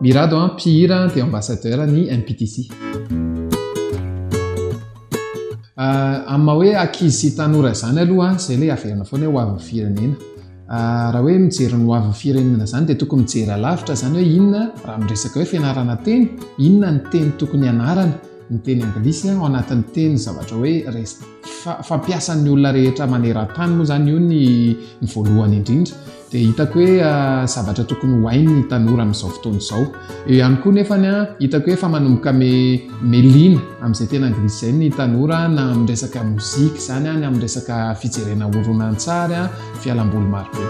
Mirado mpihira dia ambassadeur ny MPTC. Amma hoe ankizy sy tanora zany aloha izay ilay averina foana hoe ho avin'ny firenena. Raha hoe mijery ny ho avin'ny firenena zany dia tokony mijery alavitra zany hoe inona raha miresaka hoe fianarana teny, inona ny teny tokony ianarana, ny teny anglisy ao anatin'ny teny zavatra hoe fampiasan'ny olona rehetra maneran-tany moa zany io ny voalohany indrindra. Dia hitako hoe zavatra tokony ho hainy ny tanora amin'izao fotoana izao. Eo ihany koa nefany hitako hoe efa manomboka melina amin'izay tena anglisy izay ny tanora na amin'ny resaka mozika izany na amin'ny resaka fijerena horonan-tsary, fialamboly marobe.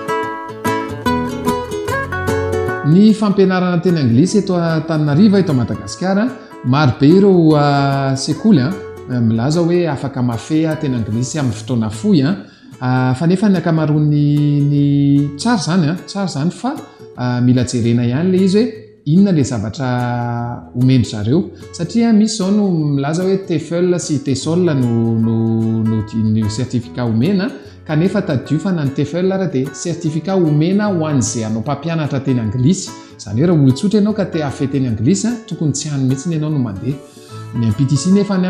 Ny fampianarana teny anglisy eto Antananarivo eto Madagasikara, marobe ireo sekoly milaza hoe afaka mafy teny anglisy amin'ny fotoana fohy. Fa nefa ny ankamaroany tsara zany fa mila jerena ihany ilay izy hoe inona ilay zavatra omendry zareo, satria misy zao no milaza hoe TEFL sy TESOL no sertifika omena, kanefa tadiofana ny TEFL dia sertifika omena ho an'izay anao mpampianatra teny anglisy. Izany hoe raha olon-tsotra ianao ka te hafehy teny anglisy tokony tsy hany mihitsy ianao no mandeha. Ny MPTC nefany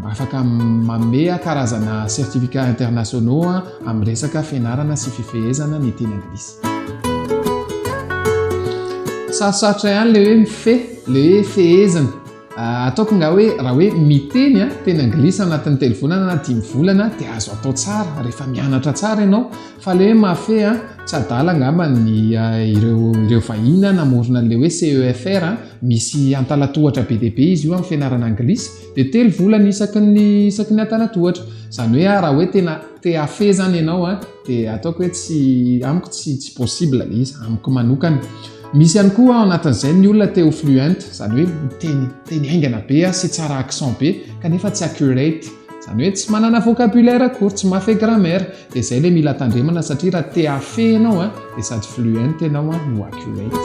afaka manome karazana certificat internationaux amin'ny resaka fianarana sy fifehezana ny teny anglisy. Sarosarotra ihany ilay hoe mifehy, ilay hoe fehezana. Ataoko nga hoe raha hoe miteny teny anglisy anatin'ny 3 volana na 5 volana dia azo atao tsara rehefa mianatra tsara ianao, fa ilay hoe mafehy tsy adala angamba ny ireo vahiny namorona ilay hoe CEFR, misy antalatohatra be dia be izy io amin'ny fianarana anglisy, dia 3 volana isaky ny antalatohatra. Izany hoe raha hoe tena te hafehy zany ianao dia ataoko hoe amiko tsy possible ilay izy amiko manokana. Misy ihany koa ao anatin'izay ny olona te ho fluent, izany hoe teny aingana be sy tsara accent be kanefa tsy accurate, izany hoe tsy manana vocabulaire akory, tsy mahafehy grammaire. Dia izay ilay mila tandremana satria raha te hafehy ianao dia sady fluent ianao no accurate.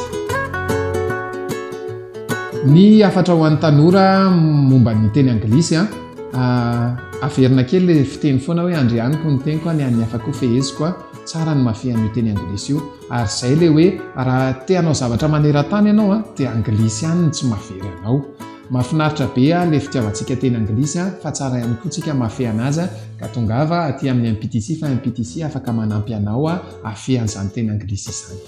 Ny afatra ho an'ny tanora momba ny teny anglisy averina kely ilay fiteny foana hoe andrianiko ny teniko ny afaka ho feheziko, tsara ny mafehy an'io teny anglisy io. Ary izay ilay hoe raha te hanao zavatra maneran-tany ianao dia anglisy ihany no tsy mahavery anao. Mahafinaritra be ilay fitiavantsika teny anglisy fa tsara ihany koa tsika mafehy anazy ka tongava aty amin'ny MPTC fa MPTC afaka manampy anao hafehy an'izany teny anglisy izany.